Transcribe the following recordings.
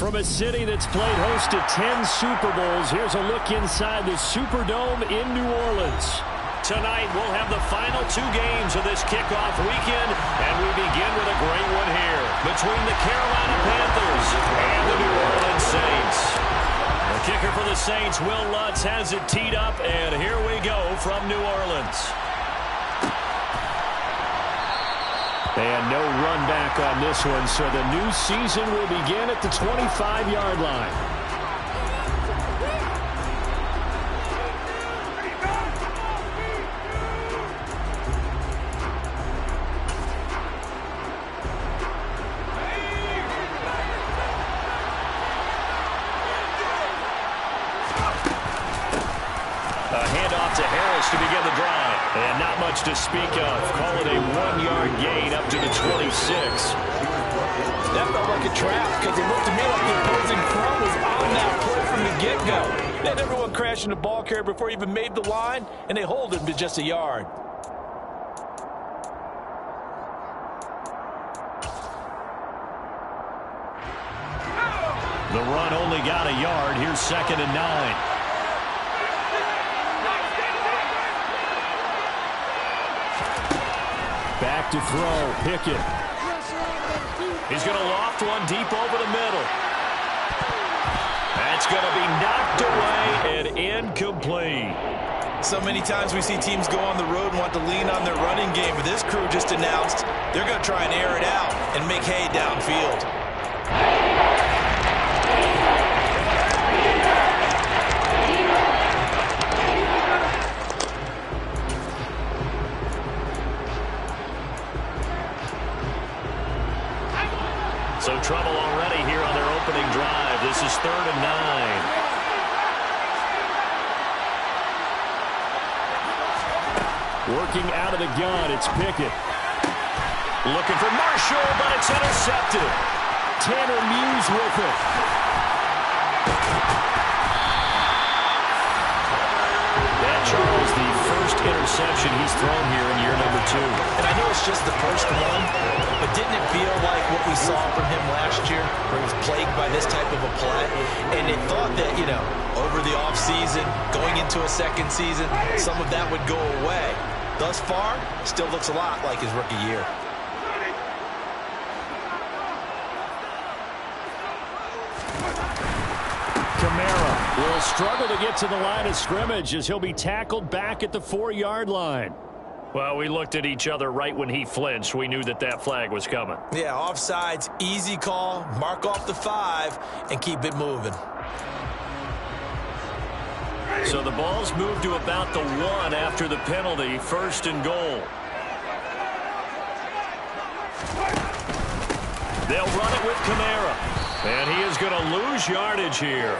From a city that's played host to 10 Super Bowls, here's a look inside the Superdome in New Orleans. Tonight, we'll have the final 2 games of this kickoff weekend, and we begin with a great one here between the Carolina Panthers and the New Orleans Saints. The kicker for the Saints, Will Lutz, has it teed up, and here we go from New Orleans. And no run back on this one, so the new season will begin at the 25-yard line. To begin the drive, and not much to speak of. Call it a 1-yard gain up to the 26. That felt like a trap because it looked to me like the opposing front was on that play from the get-go. They had everyone crashing the ball carrier before he even made the line, and they hold him to just a yard. The run only got a yard. Here's 2nd and 9. Back to throw, Pickett. He's going to loft one deep over the middle. That's going to be knocked away and incomplete. So many times we see teams go on the road and want to lean on their running game, but this crew just announced they're going to try and air it out and make hay downfield. So trouble already here on their opening drive. This is 3rd and 9. Working out of the gun, it's Pickett. Looking for Marshall, but it's intercepted. Tanner Muse with it. That, Charles, the first interception he's thrown here in year number 2. And I know it's just the first one, but didn't it feel like what we saw from him last year, where he was plagued by this type of a play? And it thought that, you know, over the offseason, going into a second season, some of that would go away. Thus far, still looks a lot like his rookie year. Kamara will struggle to get to the line of scrimmage as he'll be tackled back at the 4-yard line. Well, we looked at each other right when he flinched. We knew that that flag was coming. Yeah, offsides, easy call, mark off the 5, and keep it moving. So the ball's moved to about the 1 after the penalty, 1st and goal. They'll run it with Kamara. And he is going to lose yardage here.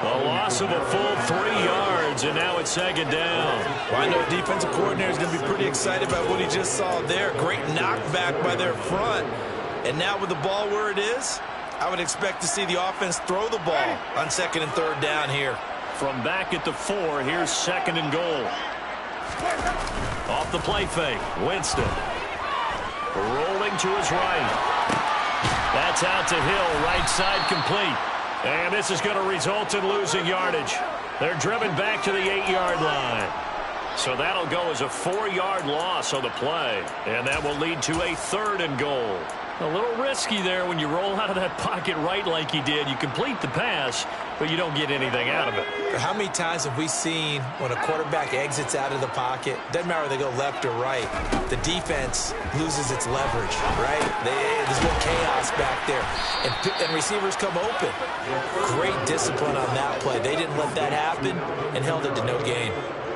A loss of a full 3 yards, and now it's 2nd down. Well, I know a defensive coordinator is going to be pretty excited about what he just saw there. Great knockback by their front. And now with the ball where it is, I would expect to see the offense throw the ball on 2nd and 3rd down here. From back at the 4, here's 2nd and goal. Off the play fake, Winston. Rolling to his right. That's out to Hill, right side complete. And this is going to result in losing yardage. They're driven back to the 8-yard line. So that'll go as a 4-yard loss on the play. And that will lead to a 3rd and goal. A little risky there when you roll out of that pocket right like he did. You complete the pass, but you don't get anything out of it. How many times have we seen when a quarterback exits out of the pocket, doesn't matter whether they go left or right, the defense loses its leverage, right? There's no chaos back there, and receivers come open. Great discipline on that play. They didn't let that happen and held it to no gain.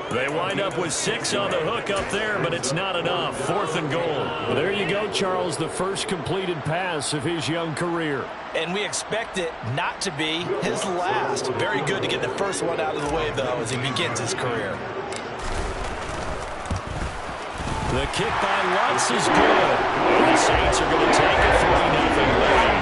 They wind up with 6 on the hook up there, but it's not enough. 4th and goal. Well, there you go, Charles, the first completed pass of his young career. And we expect it not to be his last. Very good to get the first one out of the way, though, as he begins his career. The kick by Lutz is good. The Saints are going to take a 3-0 lead.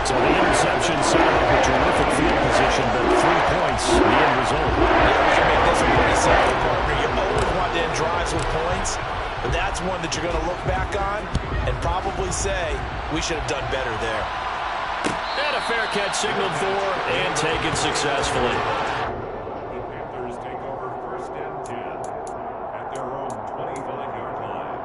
So the interception set up a terrific field position, but 3 points, the end result. Yeah, we can make this a pretty simple, partner. You always want to end drives with points, but that's one that you're going to look back on and probably say, we should have done better there. And a fair catch signaled for and taken successfully. The Panthers take over 1st and 10 at their own 25-yard line.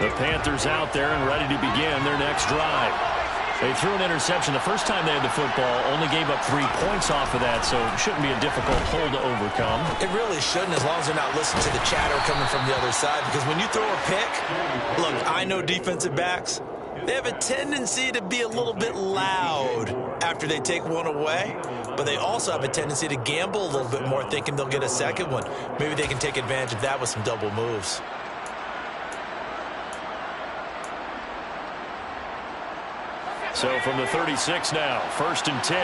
The Panthers out there and ready to begin their next drive. They threw an interception the first time they had the football, only gave up 3 points off of that, so it shouldn't be a difficult hole to overcome. It really shouldn't, as long as they're not listening to the chatter coming from the other side, because when you throw a pick, look, I know defensive backs, they have a tendency to be a little bit loud after they take one away, but they also have a tendency to gamble a little bit more, thinking they'll get a second one. Maybe they can take advantage of that with some double moves. So from the 36 now, 1st and 10.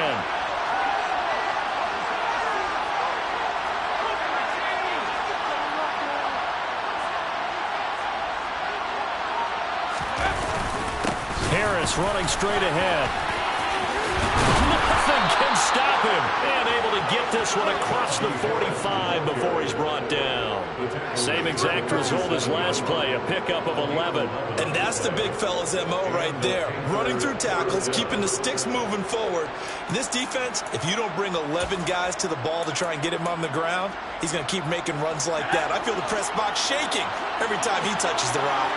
Harris running straight ahead. Nothing can stop him. And able to get this one across the 45 before he's brought down. Same exact result as last play, a pickup of 11. And that's the big fella's MO right there. Running through tackles, keeping the sticks moving forward. This defense, if you don't bring 11 guys to the ball to try and get him on the ground, he's going to keep making runs like that. I feel the press box shaking every time he touches the rock.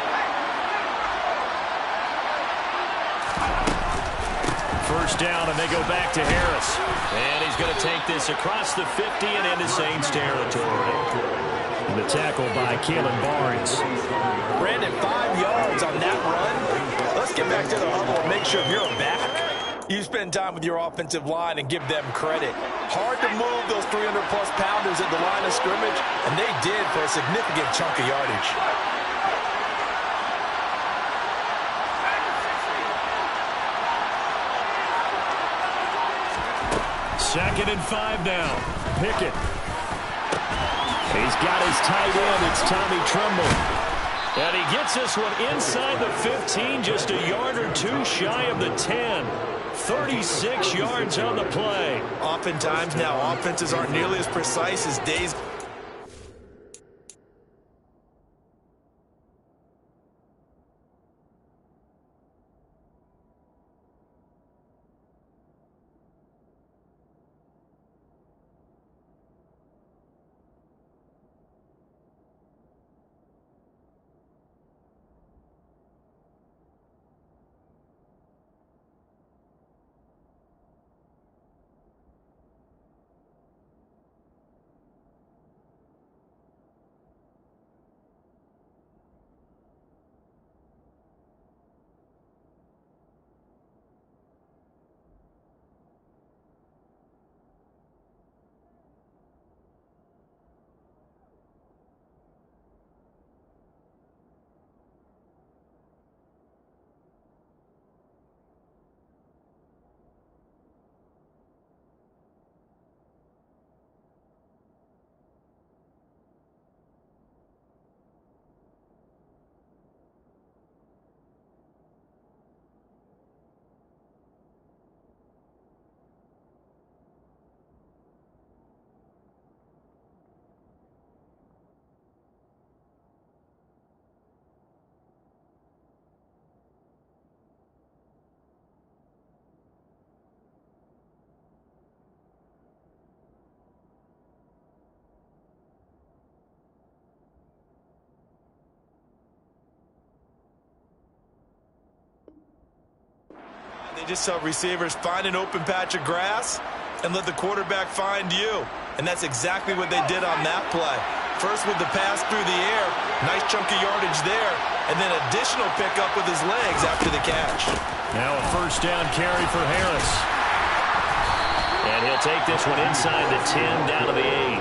First down, and they go back to Harris. And he's going to take this across the 50 and into Saints territory. And the tackle by Kalen Barnes. Brandon, 5 yards on that run. Let's get back to the huddle and make sure if you're a back, you spend time with your offensive line and give them credit. Hard to move those 300-plus pounders at the line of scrimmage, and they did for a significant chunk of yardage. 2nd and 5 now. Pickett. He's got his tight end. It's Tommy Tremble. And he gets this one inside the 15, just a yard or two shy of the 10. 36 yards on the play. Oftentimes now, offenses aren't nearly as precise as days. They just saw receivers find an open patch of grass and let the quarterback find you. And that's exactly what they did on that play. First with the pass through the air, nice chunk of yardage there, and then additional pickup with his legs after the catch. Now a first down carry for Harris. And he'll take this one inside the 10, down to the 8.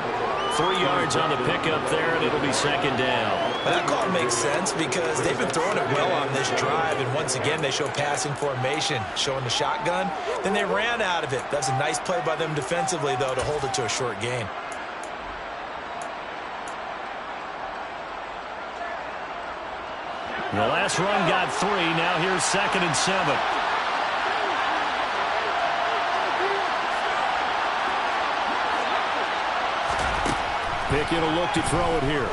3 yards on the pickup there, and it'll be 2nd down. Well, that call makes sense because they've been throwing it well on this drive, and once again they show passing formation, showing the shotgun. Then they ran out of it. That's a nice play by them defensively, though, to hold it to a short gain. The last run got 3. Now here's 2nd and 7. Pickett will look to throw it here.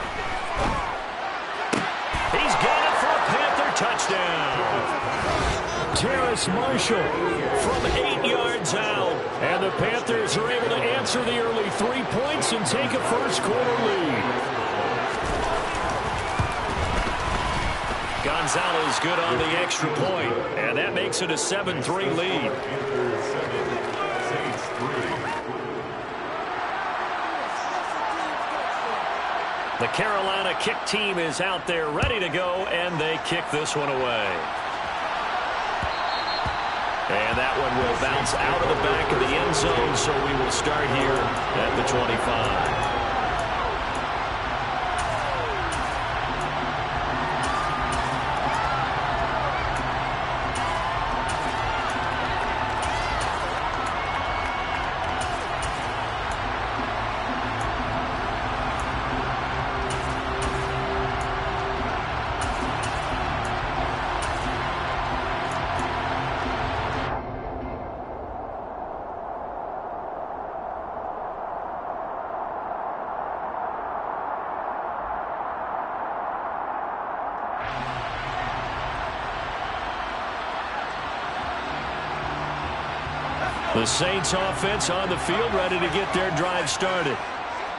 He's got it for a Panther touchdown. Terrace Marshall from 8 yards out. And the Panthers are able to answer the early 3 points and take a first-quarter lead. Gonzalez good on the extra point, and that makes it a 7-3 lead. The Carolina kick team is out there ready to go, and they kick this one away. And that one will bounce out of the back of the end zone, so we will start here at the 25. The Saints offense on the field ready to get their drive started.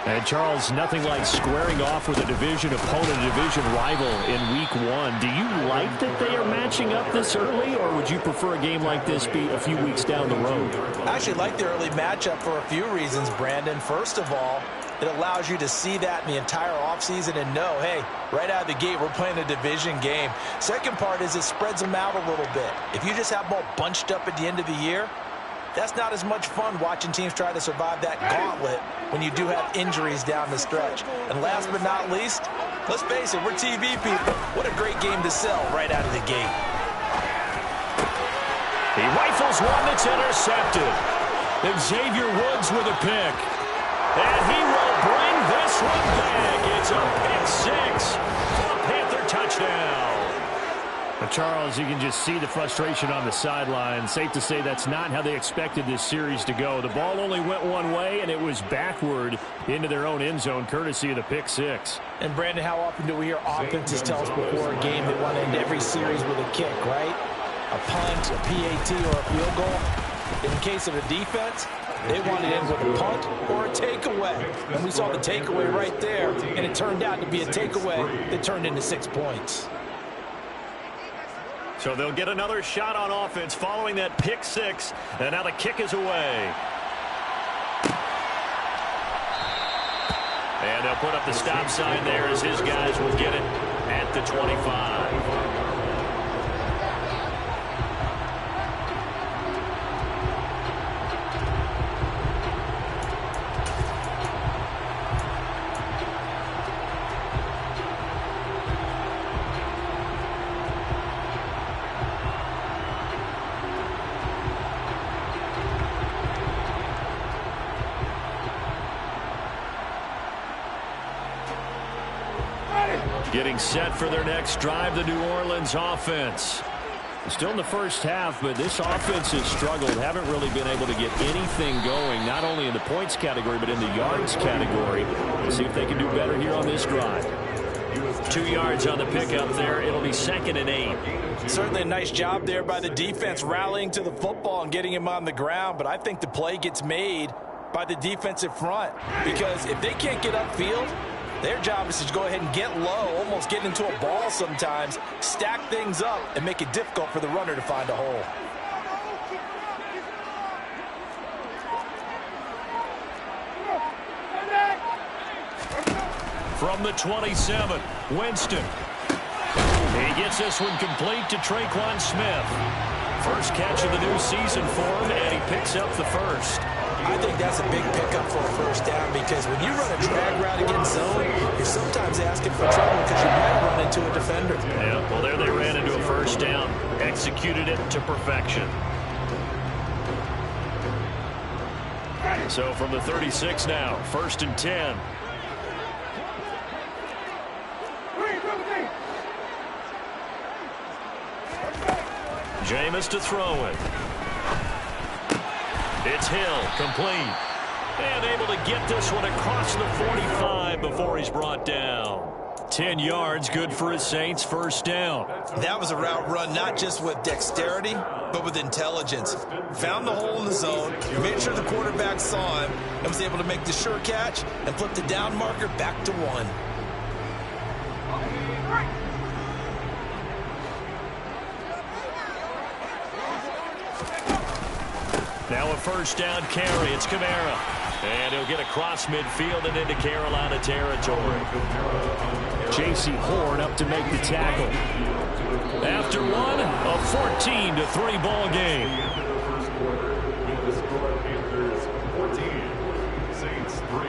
And Charles, nothing like squaring off with a division opponent, a division rival in week 1. Do you like that they are matching up this early, or would you prefer a game like this be a few weeks down the road? I actually like the early matchup for a few reasons, Brandon. First of all, it allows you to see that in the entire offseason and know, hey, right out of the gate, we're playing a division game. Second part is it spreads them out a little bit. If you just have them all bunched up at the end of the year, that's not as much fun watching teams try to survive that gauntlet when you do have injuries down the stretch. And last but not least, let's face it, we're TV people. What a great game to sell right out of the gate. He rifles one that's intercepted. Xavier Woods with a pick. And he will bring this one back. It's a pick six for a Panther touchdown. Charles, you can just see the frustration on the sideline. Safe to say that's not how they expected this series to go. The ball only went one way, and it was backward into their own end zone, courtesy of the pick six. And, Brandon, how often do we hear offenses tell us before a game they want to end every series with a kick, right? A punt, a PAT, or a field goal. In the case of a defense, they want to end with a punt or a takeaway. And we saw the takeaway right there, and it turned out to be a takeaway that turned into 6 points. So they'll get another shot on offense following that pick six, and now the kick is away. And they'll put up the stop sign there as his guys will get it at the 25. Getting set for their next drive, the New Orleans offense. Still in the first half, but this offense has struggled. Haven't really been able to get anything going, not only in the points category, but in the yards category. Let's see if they can do better here on this drive. 2 yards on the pickup there. It'll be 2nd and 8. Certainly a nice job there by the defense rallying to the football and getting him on the ground, but I think the play gets made by the defensive front, because if they can't get upfield, their job is to go ahead and get low, almost get into a ball sometimes, stack things up, and make it difficult for the runner to find a hole. From the 27, Winston. He gets this one complete to Traquan Smith. First catch of the new season for him, and he picks up the first. I think that's a big pickup for a first down, because when you run a drag route against zone, you're sometimes asking for trouble because you might run into a defender. Yeah, well, there they ran into a first down. Executed it to perfection. So from the 36 now, 1st and 10. Jameis to throw it. It's Hill, complete. And able to get this one across the 45 before he's brought down. 10 yards, good for his Saints, first down. That was a route run not just with dexterity, but with intelligence. Found the hole in the zone, made sure the quarterback saw him, and was able to make the sure catch and flip the down marker back to 1. Now a first down carry. It's Kamara. And he'll get across midfield and into Carolina territory. J.C. Horn up to make the tackle. After one, a 14-3 ball game. First quarter, with the score Panthers 14, Saints 3.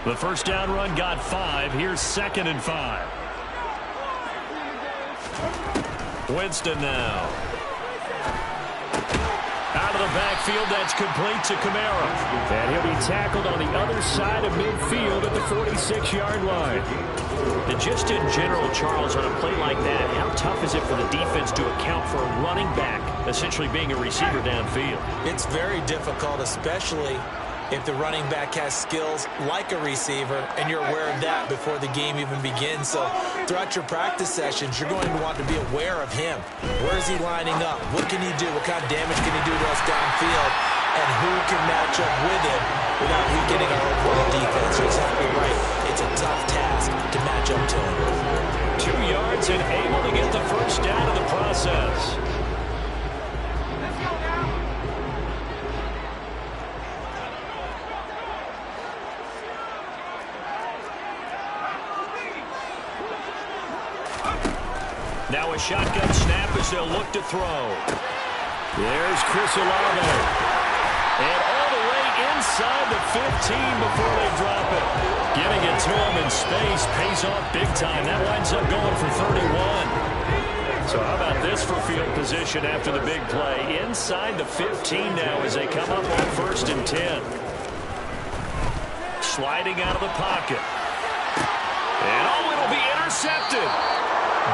The first down run got 5. Here's 2nd and 5. Winston now. Out of the backfield, that's complete to Kamara. And he'll be tackled on the other side of midfield at the 46-yard line. And just in general, Charles, on a play like that, how tough is it for the defense to account for a running back essentially being a receiver downfield? It's very difficult, especially if the running back has skills like a receiver, and you're aware of that before the game even begins. So throughout your practice sessions, you're going to want to be aware of him. Where is he lining up? What can he do? What kind of damage can he do to us downfield? And who can match up with him without weakening our overall defense? You're exactly right. It's a tough task to match up to him. 2 yards and able to get the first down in the process. Now a shotgun snap as they'll look to throw. There's Chris Olave. And all the way inside the 15 before they drop it. Getting it to him in space pays off big time. That winds up going for 31. So how about this for field position after the big play? Inside the 15 now as they come up on 1st and 10. Sliding out of the pocket. And oh, it'll be intercepted.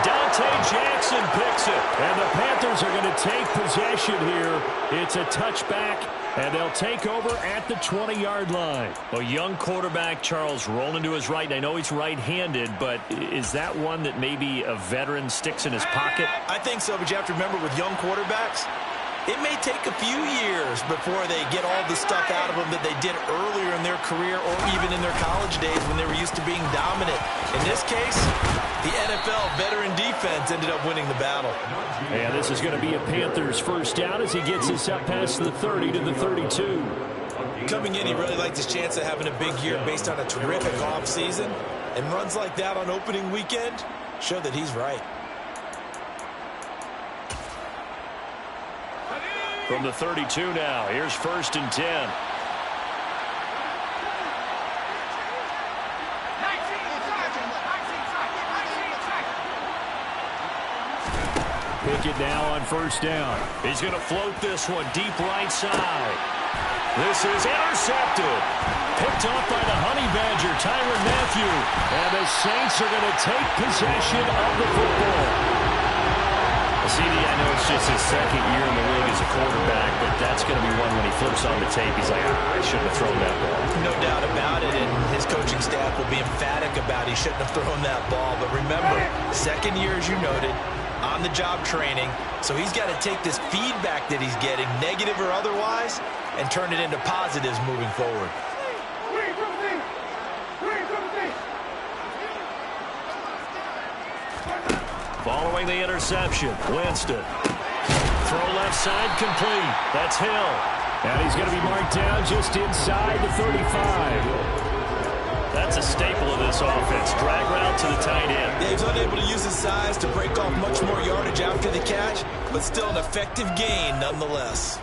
Dante Jackson picks it. And the Panthers are going to take possession here. It's a touchback, and they'll take over at the 20-yard line. A young quarterback, Charles, rolling to his right. And I know he's right-handed, but is that one that maybe a veteran sticks in his pocket? I think so, but you have to remember with young quarterbacks, it may take a few years before they get all the stuff out of them that they did earlier in their career or even in their college days when they were used to being dominant. In this case, the NFL veteran defense ended up winning the battle. And this is going to be a Panthers first down as he gets us up past the 30 to the 32. Coming in, he really liked his chance of having a big year based on a terrific offseason. And runs like that on opening weekend show that he's right. From the 32 now, here's 1st and 10. Pick it now on 1st down. He's going to float this one deep right side. This is intercepted. Picked off by the Honey Badger, Tyrann Mathieu. And the Saints are going to take possession of the football. CD, I know it's just his 2nd year in the league as a quarterback, but that's going to be one when he flips on the tape, he's like, I shouldn't have thrown that ball. No doubt about it, and his coaching staff will be emphatic about he shouldn't have thrown that ball. But remember, 2nd year, as you noted, on-the-job training, so he's got to take this feedback that he's getting, negative or otherwise, and turn it into positives moving forward. Following the interception, Winston. Throw left side complete. That's Hill. And he's going to be marked down just inside the 35. That's a staple of this offense. Drag route to the tight end. Yeah, he's unable to use his size to break off much more yardage after the catch, but still an effective gain nonetheless.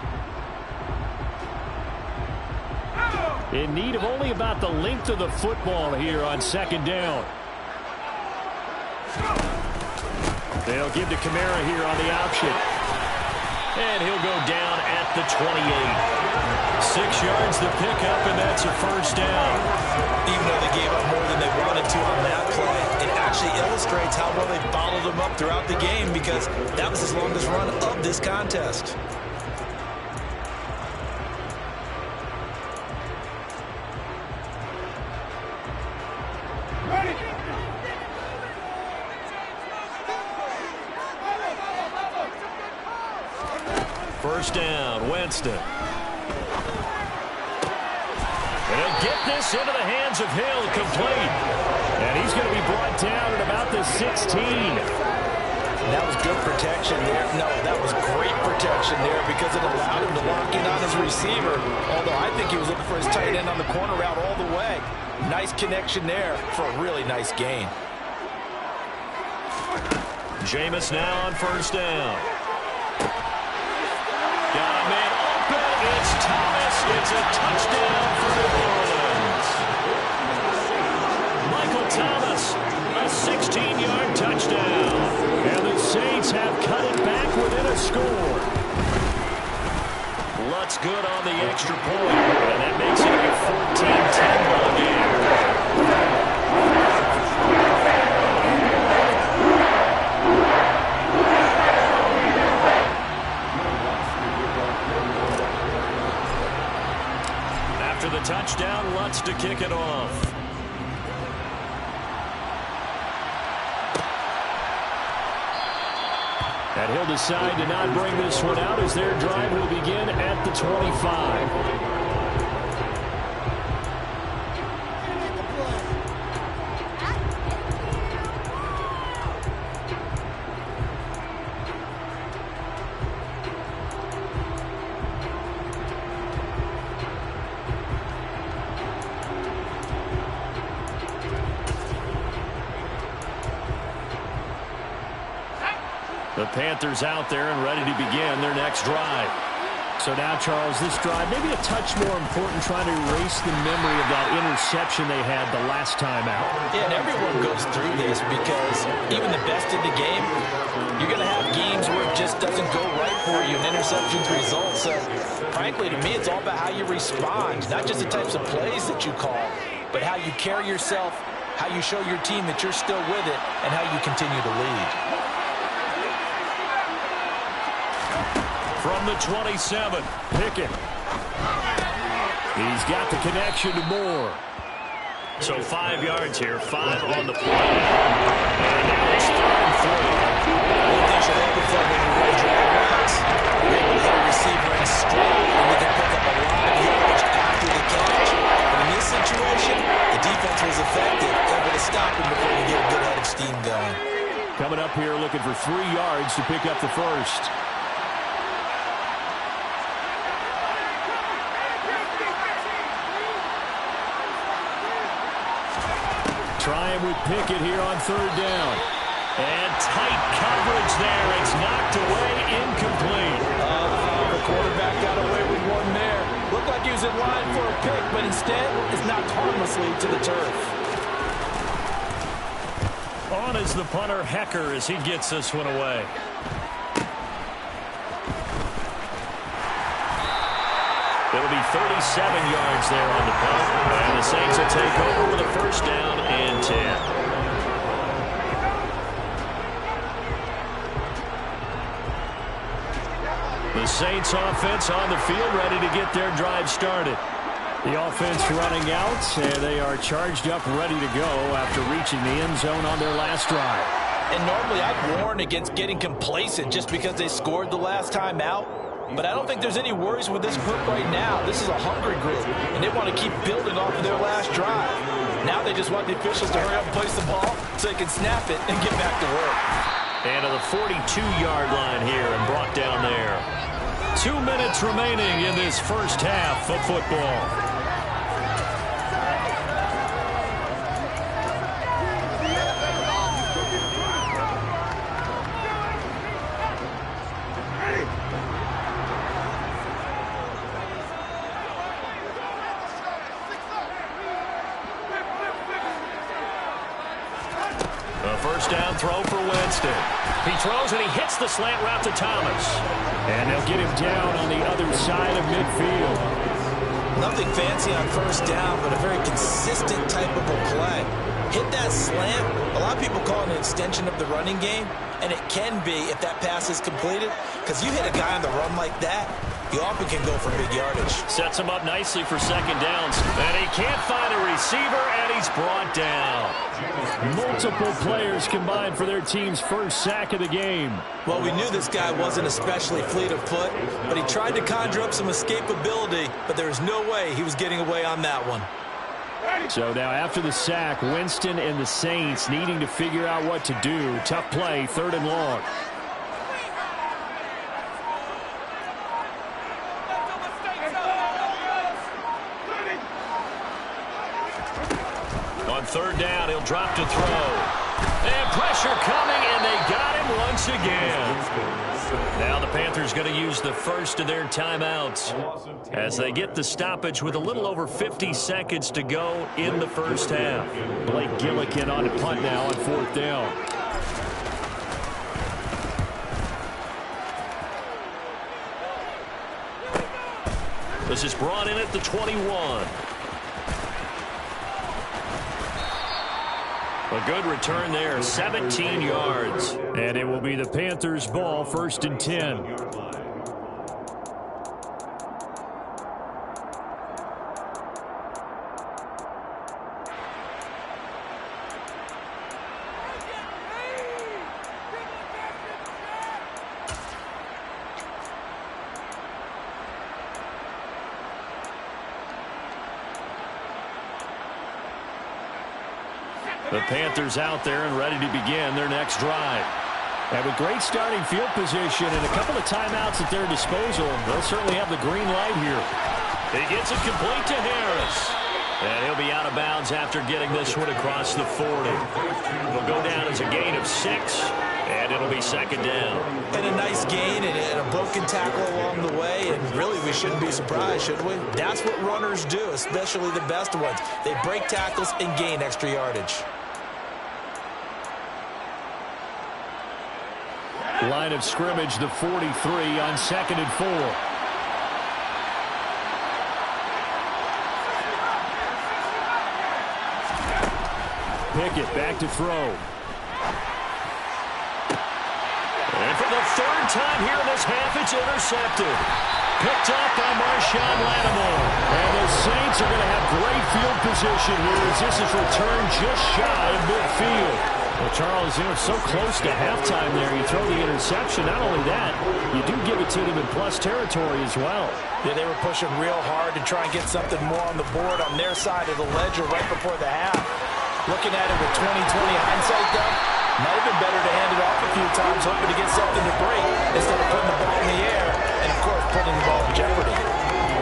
In need of only about the length of the football here on 2nd down. They'll give to Kamara here on the option. And he'll go down at the 28. 6 yards to pick up, and that's a first down. Even though they gave up more than they wanted to on that play, it actually illustrates how well they followed them up throughout the game, because that was his longest run of this contest. First down, Winston. And he'll get this into the hands of Hill, complete. And he's going to be brought down at about the 16. That was good protection there. No, that was great protection there, because it allowed him to lock in on his receiver. Although I think he was looking for his tight end on the corner route all the way. Nice connection there for a really nice gain. Jameis now on first down. Got a man open. It's Thomas. It's a touchdown for New Orleans. Michael Thomas, a 16-yard touchdown. And the Saints have cut it back within a score. Lutz good on the extra point. And that makes it a 14-10 ball game. After the touchdown, Lutz to kick it off. And he'll decide to not bring this one out as their drive will begin at the 25. The Panthers out there and ready to begin their next drive. So now, Charles, this drive maybe a touch more important, trying to erase the memory of that interception they had the last time out. Yeah, and everyone goes through this, because even the best in the game, you're going to have games where it just doesn't go right for you, and interceptions result. So, frankly, to me, it's all about how you respond, not just the types of plays that you call, but how you carry yourself, how you show your team that you're still with it, and how you continue to lead. From the 27, Pickett. He's got the connection to Moore. so 5 yards here, 5 on the play. And now it's 3rd and 3. One thing you're hoping for when you run drag routes, you're able to hit a receiver in straight, and you can pick up a lot of yardage after the catch. But in this situation, the defense was effective, able to stop him before you get a good head of steam going. Coming up here looking for 3 yards to pick up the first. Trying with Pickett here on 3rd down. And tight coverage there. It's knocked away, incomplete. The quarterback got away with one there. Looked like he was in line for a pick, but instead is knocked harmlessly to the turf. On is the punter, Hecker, as he gets this one away. It'll be 37 yards there on the punt. And the Saints will take over with a first down and 10. The Saints offense on the field, ready to get their drive started. The offense running out, and they are charged up, ready to go after reaching the end zone on their last drive. And normally I'd warn against getting complacent just because they scored the last time out. But I don't think there's any worries with this group right now. This is a hungry group, and they want to keep building off of their last drive. Now they just want the officials to hurry up and place the ball so they can snap it and get back to work. And to the 42-yard line here and brought down there. 2 minutes remaining in this first half of football. A first down throw for Winston. He throws and he hits the slant route to Thomas. And they'll get him down on the other side of midfield. Nothing fancy on first down, but a very consistent type of a play. Hit that slant. A lot of people call it an extension of the running game, and it can be if that pass is completed, because you hit a guy on the run like that, you often can go for big yardage. Sets him up nicely for second downs. And he can't find a receiver, and he's brought down. Multiple players combined for their team's first sack of the game. Well, we knew this guy wasn't especially fleet of foot, but he tried to conjure up some escapability, but there was no way he was getting away on that one. So now after the sack, Winston and the Saints needing to figure out what to do. Tough play, 3rd and long. On 3rd down, he'll drop to throw. And pressure coming, and they got him once again. Now the Panthers going to use the first of their timeouts as they get the stoppage with a little over 50 seconds to go in the first half. Blake Gillikin on the punt now on 4th down. This is brought in at the 21. A good return there, 17 yards. And it will be the Panthers' ball, 1st and 10. The Panthers out there and ready to begin their next drive. And with great starting field position and a couple of timeouts at their disposal, they'll certainly have the green light here. He gets it complete to Harris. And he'll be out of bounds after getting this one across the 40. It'll go down as a gain of 6, and it'll be 2nd down. And a nice gain and a broken tackle along the way, and really we shouldn't be surprised, should we? That's what runners do, especially the best ones. They break tackles and gain extra yardage. Line of scrimmage, the 43 on 2nd and 4. Pickett back to throw. And for the 3rd time here in this half, it's intercepted. Picked up by Marshawn Lattimore. And the Saints are going to have great field position here as this is returned just shy of midfield. Well, Charles, you know, so close to halftime there. You throw the interception. Not only that, you do give it to them in plus territory as well. Yeah, they were pushing real hard to try and get something more on the board on their side of the ledger right before the half. Looking at it with 20/20 hindsight, though, might have been better to hand it off a few times, hoping to get something to break instead of putting the ball in the air and, of course, putting the ball in jeopardy.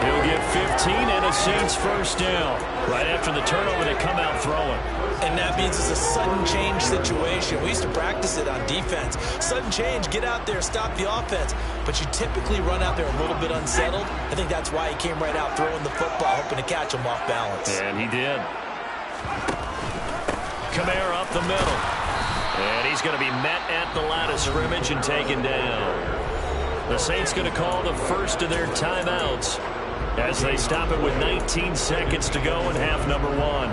He'll get 15 and a Saints 1st down. Right after the turnover, they come out throwing. And that means it's a sudden change situation. We used to practice it on defense. Sudden change, get out there, stop the offense. But you typically run out there a little bit unsettled. I think that's why he came right out throwing the football, hoping to catch him off balance. And he did. Kamara up the middle. And he's going to be met at the line of scrimmage and taken down. The Saints going to call the first of their timeouts as they stop it with 19 seconds to go in half number 1.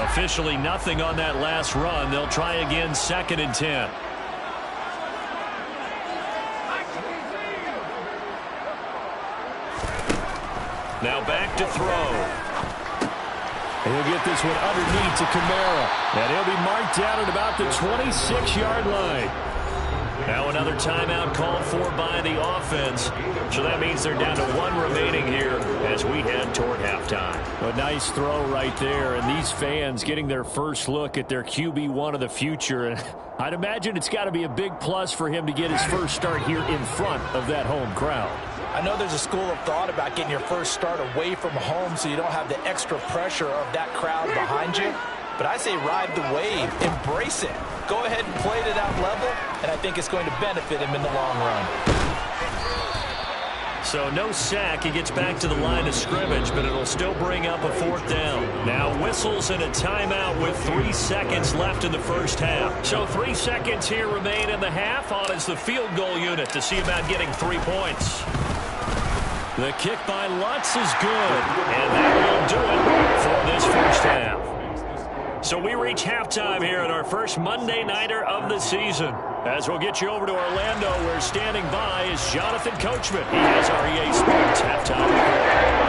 Officially nothing on that last run. They'll try again, 2nd and 10. Now back to throw. He'll get this one underneath to Kamara. And he'll be marked down at about the 26-yard line. Now another timeout called for by the offense. So that means they're down to 1 remaining here as we head toward halftime. A nice throw right there. And these fans getting their first look at their QB1 of the future. And I'd imagine it's got to be a big plus for him to get his first start here in front of that home crowd. I know there's a school of thought about getting your first start away from home so you don't have the extra pressure of that crowd behind you. But I say ride the wave. Embrace it. Go ahead and play to that level, and I think it's going to benefit him in the long run. So no sack. He gets back to the line of scrimmage, but it'll still bring up a 4th down. Now whistles and a timeout with 3 seconds left in the first half. So 3 seconds here remain in the half. On is the field goal unit to see about getting 3 points. The kick by Lutz is good, and that will do it for this first half. So we reach halftime here at our first Monday Nighter of the season. As we'll get you over to Orlando, where standing by is Jonathan Coachman. He has our EA Sports halftime report.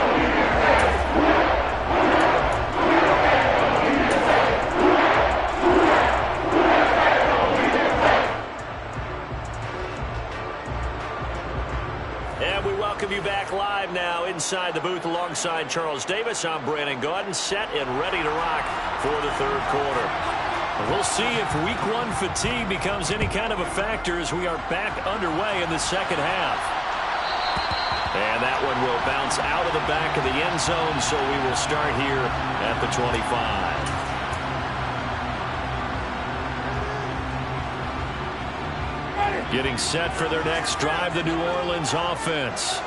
Welcome you back live now inside the booth alongside Charles Davis. I'm Brandon Gaudin, set and ready to rock for the third quarter. We'll see if week 1 fatigue becomes any kind of a factor as we are back underway in the second half. And that one will bounce out of the back of the end zone, so we will start here at the 25. Getting set for their next drive, the New Orleans offense.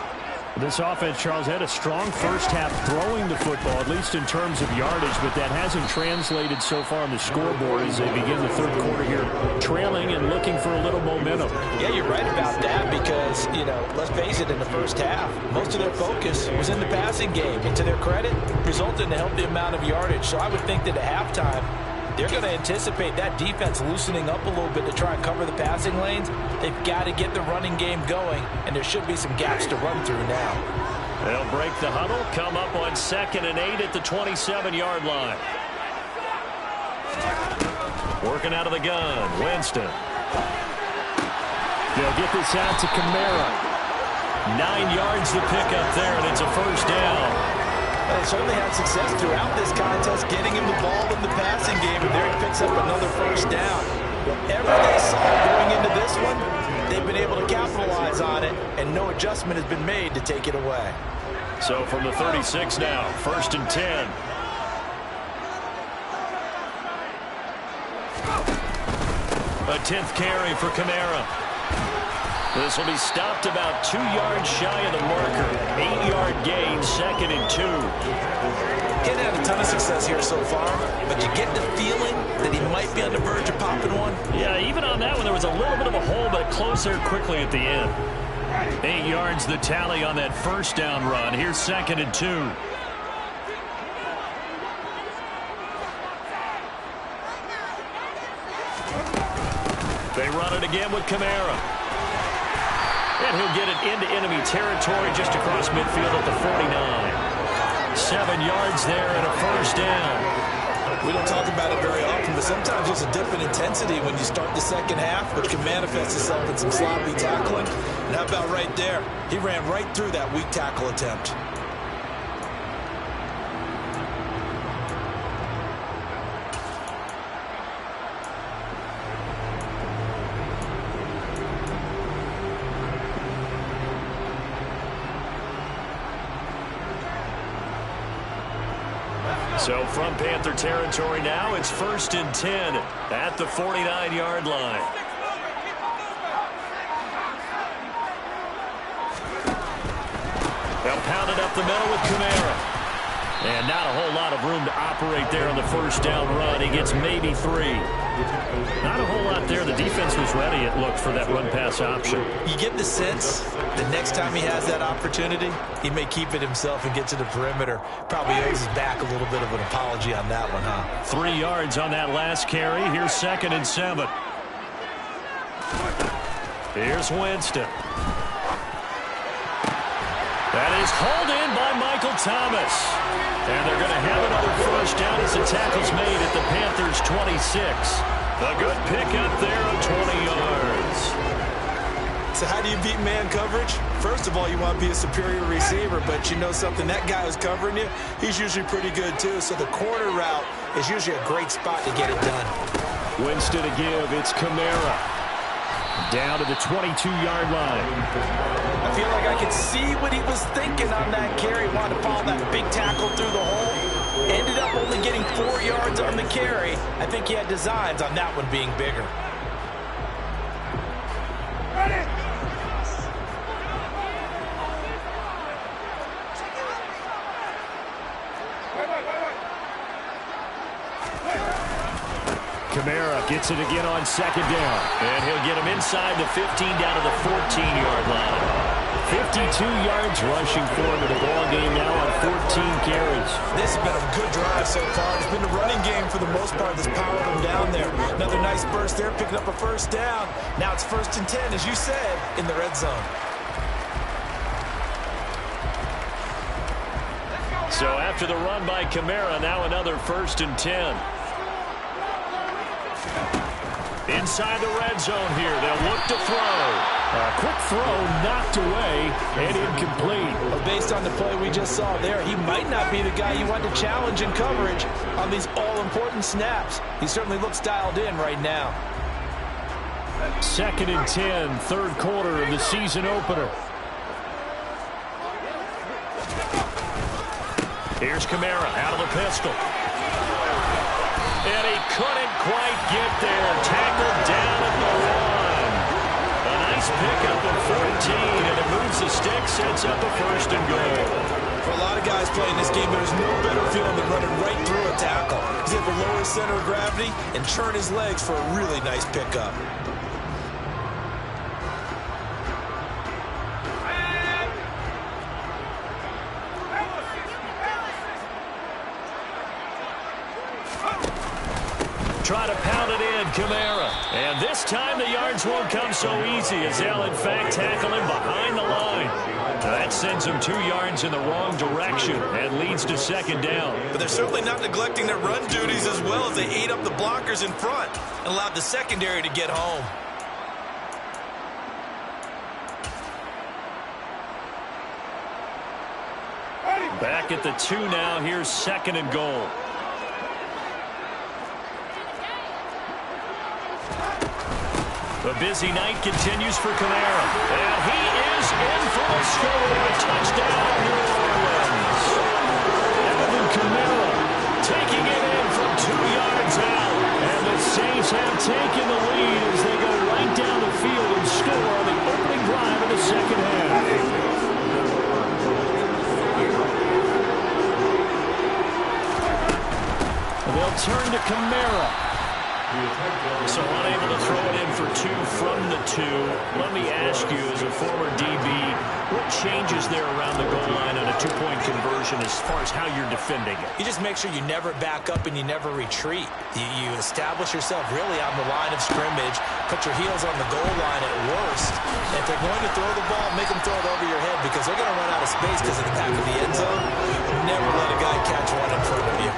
This offense, Charles, had a strong first half throwing the football, at least in terms of yardage, but that hasn't translated so far on the scoreboard as they begin the third quarter here, trailing and looking for a little momentum. Yeah, you're right about that because, let's face it, in the first half, most of their focus was in the passing game. And to their credit, resulted in a healthy amount of yardage. So I would think that at halftime, they're going to anticipate that defense loosening up a little bit to try and cover the passing lanes. They've got to get the running game going, and there should be some gaps to run through now. They'll break the huddle, come up on 2nd and 8 at the 27-yard line. Working out of the gun, Winston. They'll get this out to Kamara. 9 yards to pick up there, and it's a first down. They certainly had success throughout this contest, getting him the ball in the passing game, and there he picks up another first down. Whatever they saw going into this one, they've been able to capitalize on it, and no adjustment has been made to take it away. So from the 36 now, 1st and 10. A 10th carry for Kamara. This will be stopped about 2 yards shy of the marker. 8-yard gain, 2nd and 2. He's had a ton of success here so far, but you get the feeling that he might be on the verge of popping one. Yeah, even on that one, there was a little bit of a hole, but it closed there quickly at the end. 8 yards the tally on that first down run. Here's 2nd and 2. They run it again with Kamara. And he'll get it into enemy territory just across midfield at the 49. 7 yards there and a first down. We don't talk about it very often, but sometimes there's a dip in intensity when you start the second half, which can manifest itself in some sloppy tackling. And how about right there? He ran right through that weak tackle attempt. So from Panther territory now, it's 1st and 10 at the 49-yard line. They'll pound it up the middle with Kamara. And not a whole lot of room to operate there on the first down run. He gets maybe 3. Not a whole lot there. The defense was ready, it looked, for that run-pass option. You get the sense the next time he has that opportunity, he may keep it himself and get to the perimeter. Probably owes his back a little bit of an apology on that one, huh? 3 yards on that last carry. Here's 2nd and 7. Here's Winston. That is hauled in by Michael Thomas. And they're going to have another first down as the tackle's made at the Panthers' 26. A good pickup there of 20 yards. So how do you beat man coverage? First of all, you want to be a superior receiver, but you know something, that guy who's covering you, he's usually pretty good too. So the corner route is usually a great spot to get it done. Winston to give, it's Kamara. Down to the 22-yard line. I feel like I could see what he was thinking on that carry. Wanted to follow that big tackle through the hole. Ended up only getting 4 yards on the carry. I think he had designs on that one being bigger. Kamara gets it again on second down. And he'll get him inside the 15 down to the 14-yard line. 52 yards rushing for him in the ball game now on 14 carries. This has been a good drive so far. It's been the running game for the most part that's powered him down there. Another nice burst there, picking up a first down. Now it's 1st and 10, as you said, in the red zone. So after the run by Kamara, now another 1st and 10. Inside the red zone here, they'll look to throw. A quick throw knocked away and incomplete. Well, based on the play we just saw there, he might not be the guy you want to challenge in coverage on these all-important snaps. He certainly looks dialed in right now. 2nd and 10, third quarter of the season opener. Here's Kamara out of the pistol. And he couldn't quite get there. Tackled down at the 1. A nice pickup at 14, and it moves the stick, sets up a 1st and goal. For a lot of guys playing this game, there's no better feeling than running right through a tackle. He's able to lower his center of gravity and turn his legs for a really nice pickup. Try to pound it in, Kamara. And this time the yards won't come so easy as they'll, in fact, tackle him behind the line. That sends him 2 yards in the wrong direction and leads to 2nd down. But they're certainly not neglecting their run duties as well as they ate up the blockers in front and allowed the secondary to get home. Back at the 2 now. Here's 2nd and goal. The busy night continues for Kamara. And he is in for the score. A touchdown, New Orleans. Alvin Kamara taking it in from 2 yards out. And the Saints have taken the lead as they go right down the field and score on the opening drive of the 2nd half. They'll turn to Kamara. So unable to throw it in for 2 from the 2. Let me ask you, as a former DB, what changes there around the goal line on a 2-point conversion as far as how you're defending it? You just make sure you never back up and you never retreat. You establish yourself really on the line of scrimmage, put your heels on the goal line at worst. And if they're going to throw the ball, make them throw it over your head because they're going to run out of space because of the back of the end zone. Never let a guy catch one in front of you.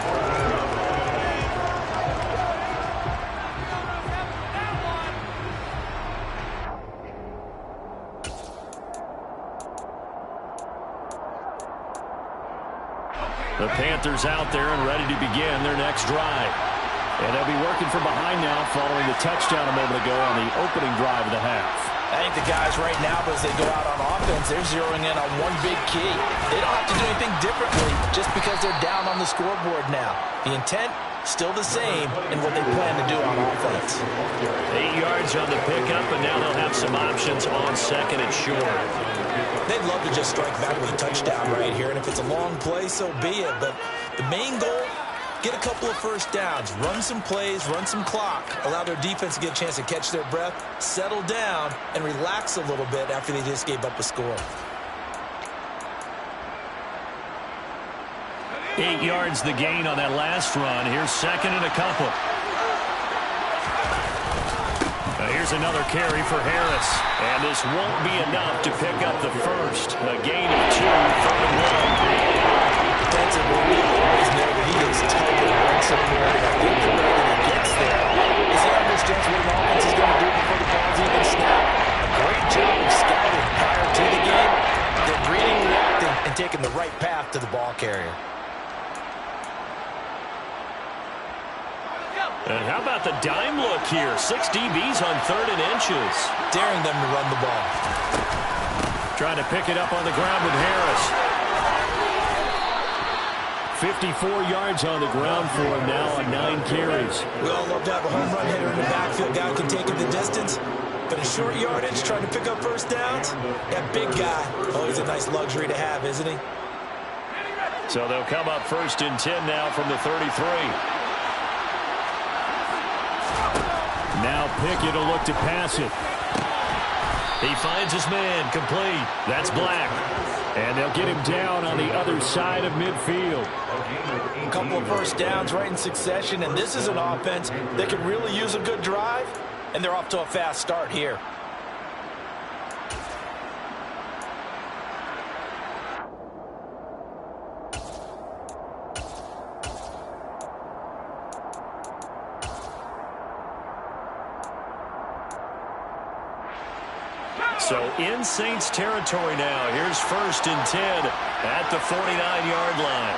The Panthers out there and ready to begin their next drive. And they'll be working from behind now following the touchdown a moment ago on the opening drive of the half. I think the guys right now, as they go out on offense, they're zeroing in on one big key. They don't have to do anything differently just because they're down on the scoreboard now. The intent, still the same in what they plan to do on offense. 8 yards on the pickup, and now they'll have some options on 2nd and short. They'd love to just strike back with a touchdown right here, and if it's a long play, so be it. But the main goal, get a couple of first downs, run some plays, run some clock, allow their defense to get a chance to catch their breath, settle down, and relax a little bit after they just gave up a score. 8 yards the gain on that last run. Here's 2nd and a couple. Here's another carry for Harris. And this won't be enough to pick up the first. A gain of 2, 3rd and 1. Defensively, we always know that he is tough and runs somewhere. And I think the way that he gets there is he understands what an offense is going to do before the ball's even snapped. A great job of scouting prior to the game. Then reading, reacting, and taking the right path to the ball carrier. And how about the dime look here? 6 DBs on 3rd and inches. Daring them to run the ball. Trying to pick it up on the ground with Harris. 54 yards on the ground for him now on 9 carries. We all love to have a home run hitter in the backfield. Guy can take it the distance. But in short yardage, trying to pick up first downs, that big guy, always a nice luxury to have, isn't he? So they'll come up 1st and 10 now from the 33. now Pickett will look to pass it. He finds his man, complete. That's Black. And they'll get him down on the other side of midfield. A couple of first downs right in succession, and this is an offense that can really use a good drive, and they're off to a fast start here. So in Saints territory now. Here's 1st and 10 at the 49-yard line.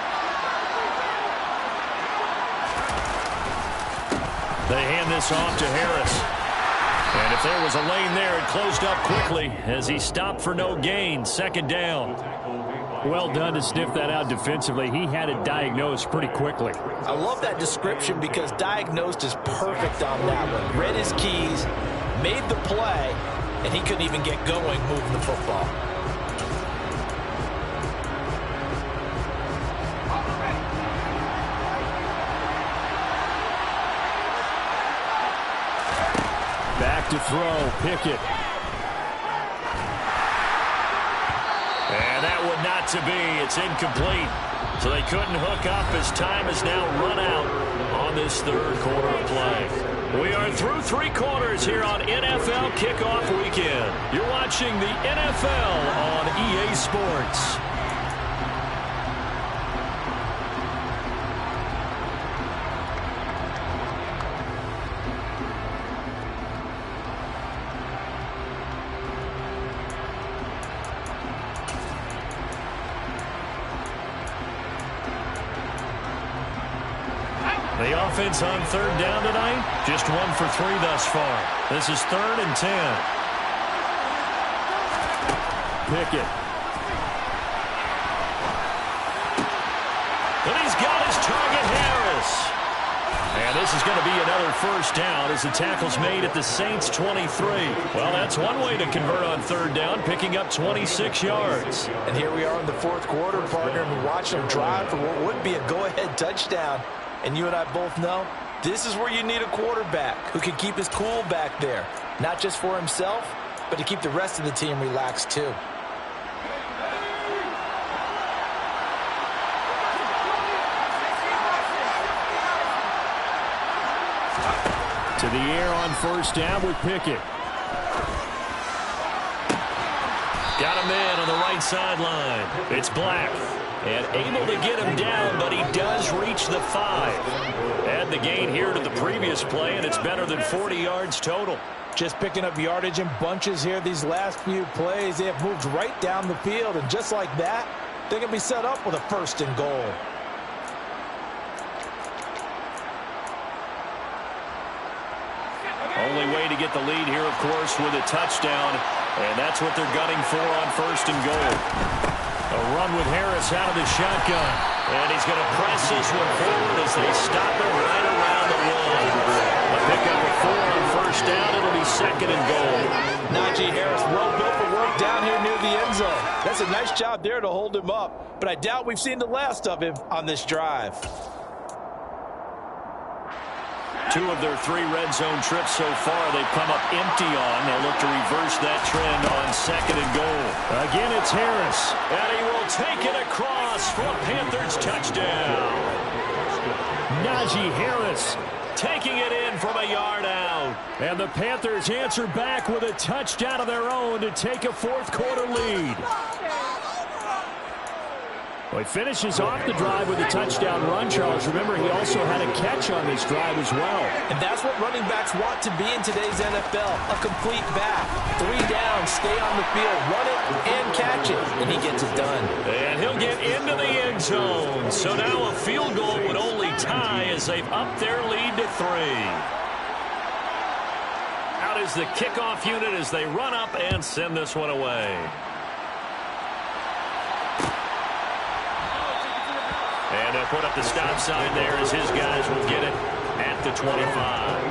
They hand this off to Harris. And if there was a lane there, it closed up quickly as he stopped for no gain. 2nd down. Well done to sniff that out defensively. He had it diagnosed pretty quickly. I love that description because diagnosed is perfect on that one. Read his keys, made the play, and he couldn't even get going moving the football. Back to throw, Pickett. And that one not to be. It's incomplete. So they couldn't hook up as time has now run out on this 3rd quarter of play. We are through 3 quarters here on NFL Kickoff Weekend. You're watching the NFL on EA Sports. The offense on 3rd down tonight, just 1 for 3 thus far. This is 3rd and 10. Pickett. And he's got his target, Harris. And this is going to be another 1st down as the tackle's made at the Saints' 23. Well, that's one way to convert on 3rd down, picking up 26 yards. And here we are in the 4th quarter, partner, and we're watching them drive for what would be a go-ahead touchdown. And you and I both know this is where you need a quarterback who can keep his cool back there. Not just for himself, but to keep the rest of the team relaxed too. To the air on 1st down with Pickett. Got a man on the right sideline. It's Black. And able to get him down, but he does reach the 5. Add the gain here to the previous play, and it's better than 40 yards total. Just picking up yardage in bunches here these last few plays. They have moved right down the field, and just like that, they're going to be set up with a 1st and goal. Only way to get the lead here, of course, with a touchdown, and that's what they're gunning for on 1st and goal. A run with Harris out of the shotgun. And he's going to press this one forward as they stop it right around the wall. A pickup of 4 on 1st down. It'll be 2nd and goal. Najee Harris, well built for work down here near the end zone. That's a nice job there to hold him up. But I doubt we've seen the last of him on this drive. 2 of their 3 red zone trips so far they've come up empty on. They'll look to reverse that trend on 2nd and goal. Again, it's Harris. And he will take it across for a Panthers touchdown. Najee Harris taking it in from a yard out. And the Panthers answer back with a touchdown of their own to take a 4th quarter lead. Well, he finishes off the drive with a touchdown run, Charles. Remember, he also had a catch on this drive as well. And that's what running backs want to be in today's NFL, a complete back. 3 down, stay on the field, run it, and catch it. And he gets it done. And he'll get into the end zone. So now a field goal would only tie as they've upped their lead to 3. Out is the kickoff unit as they run up and send this one away. And they'll put up the stop sign there as his guys will get it at the 25.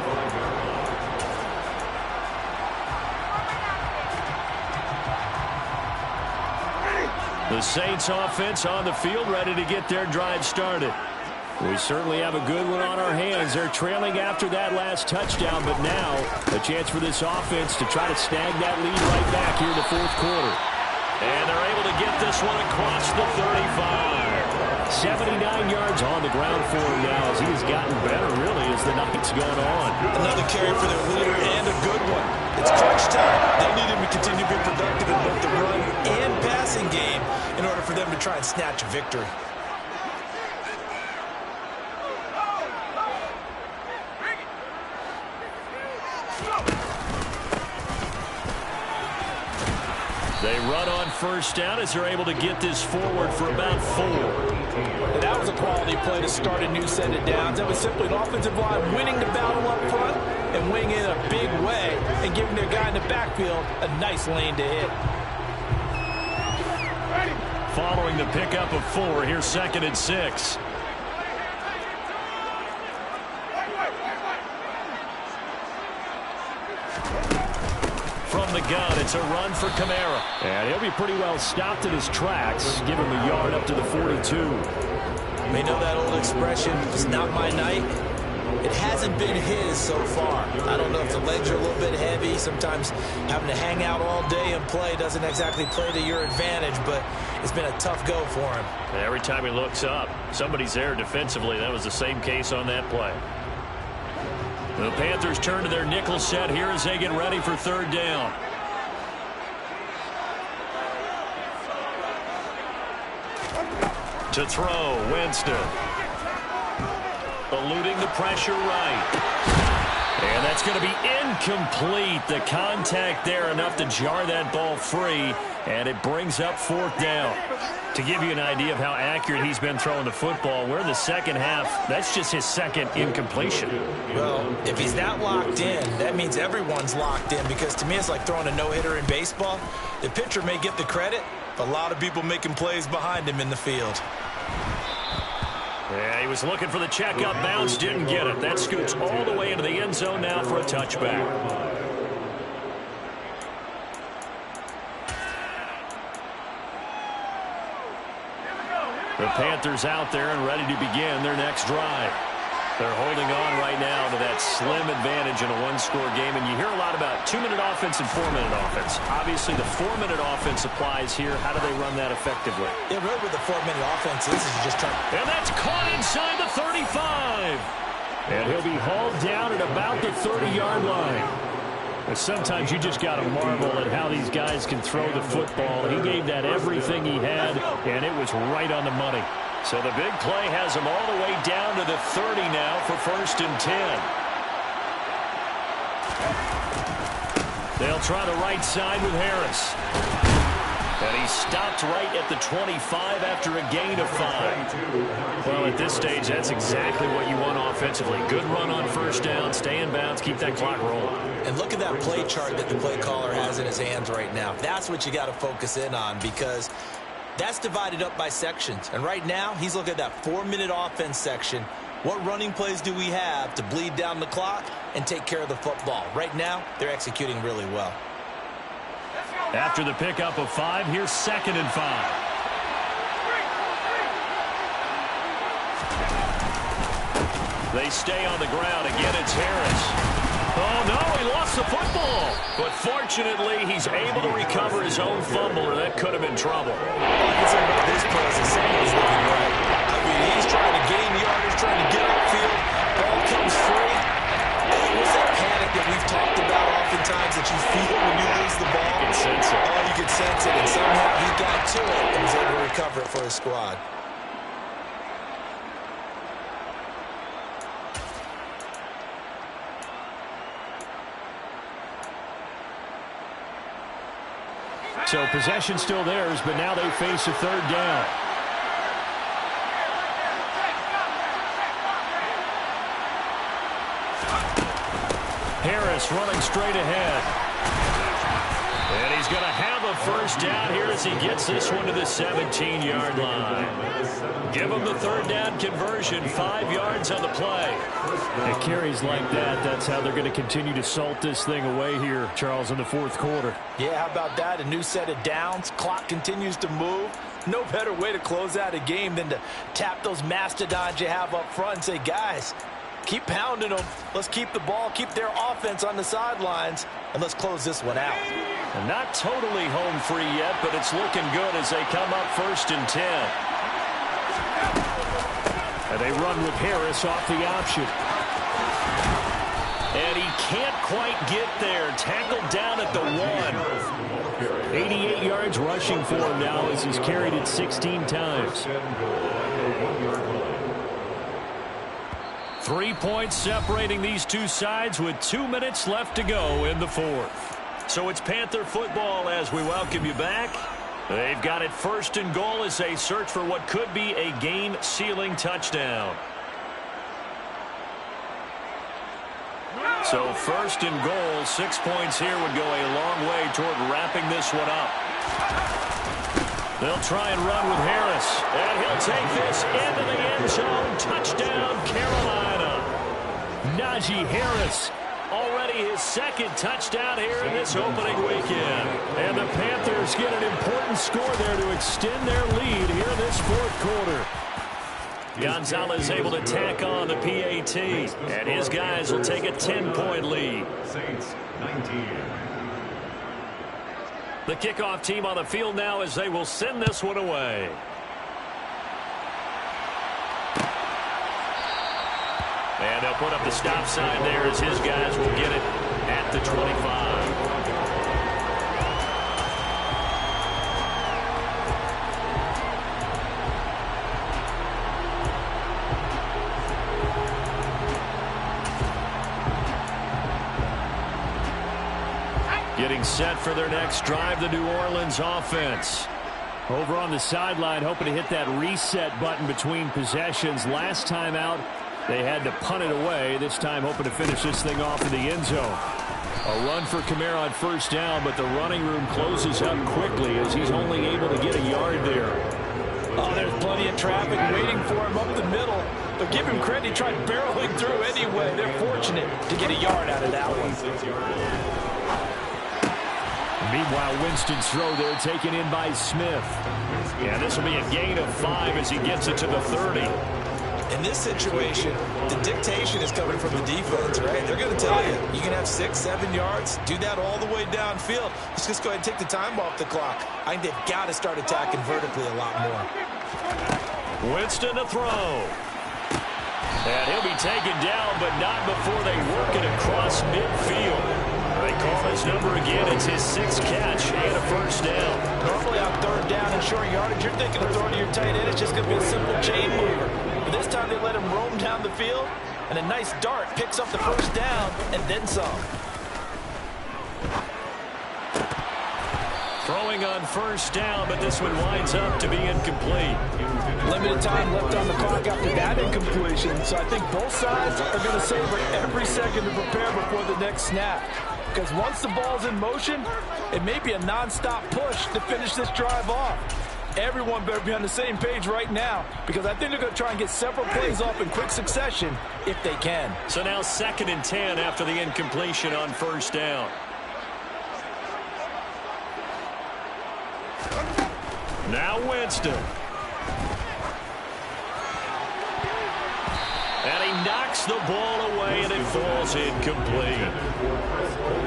The Saints offense on the field ready to get their drive started. We certainly have a good one on our hands. They're trailing after that last touchdown, but now a chance for this offense to try to snag that lead right back here in the fourth quarter. And they're able to get this one across the 35. 79 yards on the ground for him now as he has gotten better, really, as the night's gone on. Another carry for their leader and a good one. It's crunch time. They need him to continue to be productive in both the run and passing game in order for them to try and snatch a victory. They run on first down as they're able to get this forward for about 4. And that was a quality play to start a new set of downs. That was simply an offensive line winning the battle up front and winning it in a big way and giving their guy in the backfield a nice lane to hit. Following the pickup of 4, here's 2nd and 6. From the gun, it's a run for Kamara. And he'll be pretty well stopped in his tracks, give him the yard up to the 42. They know that old expression, it's not my night. It hasn't been his so far. I don't know if the legs are a little bit heavy. Sometimes having to hang out all day and play doesn't exactly play to your advantage, but it's been a tough go for him. Every time he looks up, somebody's there defensively. That was the same case on that play. The Panthers turn to their nickel set here as they get ready for 3rd down. To throw, Winston. Eluding the pressure right. And that's going to be incomplete. The contact there enough to jar that ball free, and it brings up 4th down. To give you an idea of how accurate he's been throwing the football, we're in the second half. That's just his 2nd incompletion. Well, if he's that locked in, that means everyone's locked in, because to me it's like throwing a no-hitter in baseball. The pitcher may get the credit, but a lot of people making plays behind him in the field. Yeah, he was looking for the checkup bounce, didn't get it. That scoots all the way into the end zone now for a touchback. The Panthers out there and ready to begin their next drive. They're holding on right now to that slim advantage in a one-score game, and you hear a lot about 2-minute offense and 4-minute offense. Obviously, the 4-minute offense applies here. How do they run that effectively? Yeah, really what the 4-minute offense is you just try. And that's caught inside the 35. And he'll be hauled down at about the 30-yard line. But sometimes you just got to marvel at how these guys can throw the football. He gave that everything he had, and it was right on the money. So the big play has him all the way down to the 30 now for 1st and 10. They'll try the right side with Harris. And he stopped right at the 25 after a gain of 5. Well, at this stage, that's exactly what you want offensively. Good run on 1st down, stay in bounds, keep that clock rolling. And look at that play chart that the play caller has in his hands right now. That's what you got to focus in on, because that's divided up by sections. And right now, he's looking at that 4-minute offense section. What running plays do we have to bleed down the clock and take care of the football? Right now, they're executing really well. After the pickup of 5, here's 2nd and 5. They stay on the ground. Again, it's Harris. Oh, no, he lost the football. But fortunately, he's able to recover his own fumble, or that could have been trouble. All I can say about this play is the center is looking right. I mean, he's trying to gain yardage, trying to get upfield. Ball comes free. It was that panic that we've talked about oftentimes that you feel when you lose the ball. You can sense it. Oh, you can sense it. And somehow he got to it and was able to recover it for his squad. So possession still theirs, but now they face a 3rd down. Harris running straight ahead. And he's going to have a 1st down here as he gets this one to the 17-yard line. Give them the third down conversion, 5 yards on the play. It carries like that. That's how they're going to continue to salt this thing away here, Charles, in the fourth quarter. Yeah, how about that? A new set of downs. Clock continues to move. No better way to close out a game than to tap those mastodons you have up front and say, guys, keep pounding them. Let's keep the ball, keep their offense on the sidelines, and let's close this one out. And not totally home free yet, but it's looking good as they come up 1st and 10. And they run with Harris off the option. And he can't quite get there. Tackled down at the 1. 88 yards rushing for him now as he's carried it 16 times. 3 points separating these two sides with 2 minutes left to go in the fourth. So it's Panther football as we welcome you back. They've got it 1st and goal as they search for what could be a game-sealing touchdown. So 1st and goal, 6 points here would go a long way toward wrapping this one up. They'll try and run with Harris, and he'll take this into the end zone. Touchdown, Carolina. Najee Harris. Already his 2nd touchdown here in this opening weekend. And the Panthers get an important score there to extend their lead here in this fourth quarter. Gonzalez able to tack on the PAT, and his guys will take a 10-point lead. Saints 19. The kickoff team on the field now as they will send this one away. And they'll put up the stop sign there as his guys will get it at the 25. Getting set for their next drive, the New Orleans offense. Over on the sideline, hoping to hit that reset button between possessions. Last time out, they had to punt it away. This time hoping to finish this thing off in the end zone. A run for Kamara on 1st down, but the running room closes up quickly as he's only able to get a yard there. Oh, there's plenty of traffic waiting for him up the middle. But give him credit, he tried barreling through anyway. They're fortunate to get a yard out of that one. Meanwhile, Winston's throw there taken in by Smith. Yeah, this will be a gain of 5 as he gets it to the 30. In this situation, the dictation is coming from the defense, right? They're going to tell you, you can have 6, 7 yards, do that all the way downfield. Let's just go ahead and take the time off the clock. I think they've got to start attacking vertically a lot more. Winston to throw. And he'll be taken down, but not before they work it across midfield. They call his number again. It's his 6th catch and a 1st down. Normally on 3rd down and short yardage, you're thinking of throwing to your tight end. It's just going to be a simple chain mover. But this time they let him roam down the field, and a nice dart picks up the 1st down and then some. Throwing on 1st down, but this one winds up to be incomplete. Limited time left on the clock after that incompletion, so I think both sides are going to savor every second to prepare before the next snap. Because once the ball's in motion, it may be a non-stop push to finish this drive off. Everyone better be on the same page right now, because I think they're going to try and get several plays off in quick succession if they can. So now 2nd and 10 after the incompletion on 1st down. Now Winston. And he knocks the ball away, and it falls incomplete.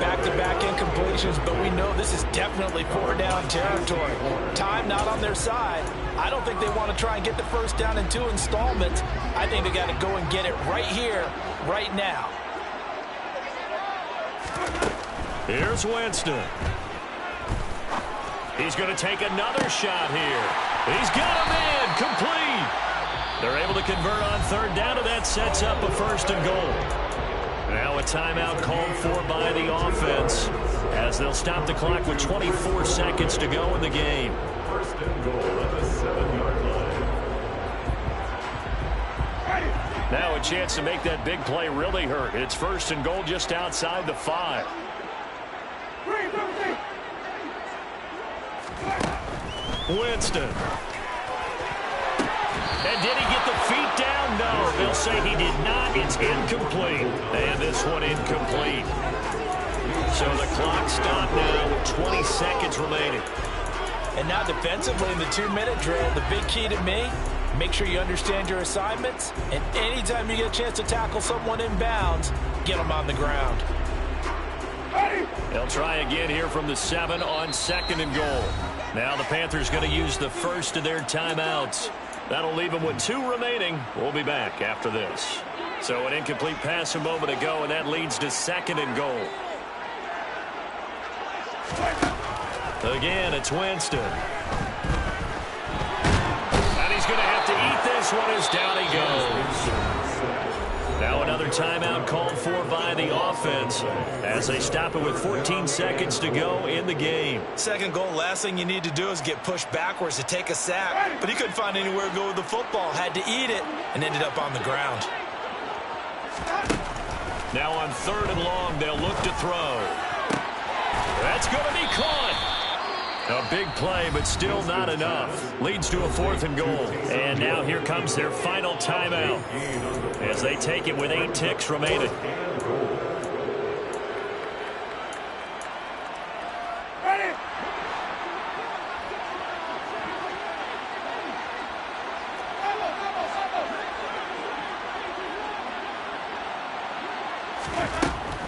Back-to-back incompletions, but we know this is definitely 4-down territory. Time not on their side. I don't think they want to try and get the 1st down in 2 installments. I think they got to go and get it right here, right now. Here's Winston. He's going to take another shot here. He's got him in, complete. They're able to convert on 3rd down, and that sets up a 1st and goal. Now a timeout called for by the offense as they'll stop the clock with 24 seconds to go in the game. 1st and goal at the 7-yard line. Now a chance to make that big play really hurt. It's 1st and goal just outside the 5. Winston. And They'll say he did not. It's incomplete. And this one incomplete. So the clock stopped now with 20 seconds remaining. And now defensively in the 2-minute drill, the big key to me, make sure you understand your assignments. And anytime you get a chance to tackle someone in bounds, get them on the ground. They'll try again here from the 7 on 2nd and goal. Now the Panthers going to use the first of their timeouts. That'll leave them with 2 remaining. We'll be back after this. So an incomplete pass a moment ago, and that leads to 2nd and goal. Again, it's Winston. And he's going to have to eat this one as down he goes. Now another timeout called for by the offense as they stop it with 14 seconds to go in the game. 2nd goal, last thing you need to do is get pushed backwards to take a sack. But he couldn't find anywhere to go with the football. Had to eat it and ended up on the ground. Now on 3rd and long, they'll look to throw. That's going to be caught. A big play, but still not enough. Leads to a 4th and goal. And now here comes their final timeout as they take it with 8 ticks remaining.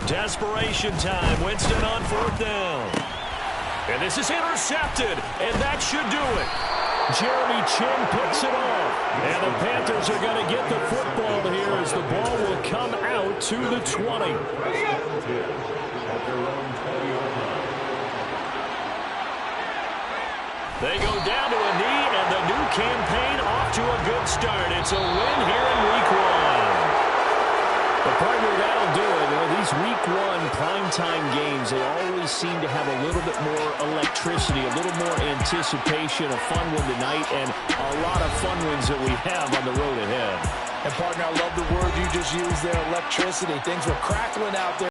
Desperation time. Winston on 4th down. And this is intercepted, and that should do it. Jeremy Chin picks it off. And the Panthers are going to get the football here as the ball will come out to the 20. They go down to a knee, and the new campaign off to a good start. It's a win here in Week 1. Well, partner, that'll do it. You know, these Week 1 primetime games, they always seem to have a little bit more electricity, a little more anticipation, a fun one tonight, and a lot of fun ones that we have on the road ahead. And, partner, I love the word you just used there, electricity. Things were crackling out there.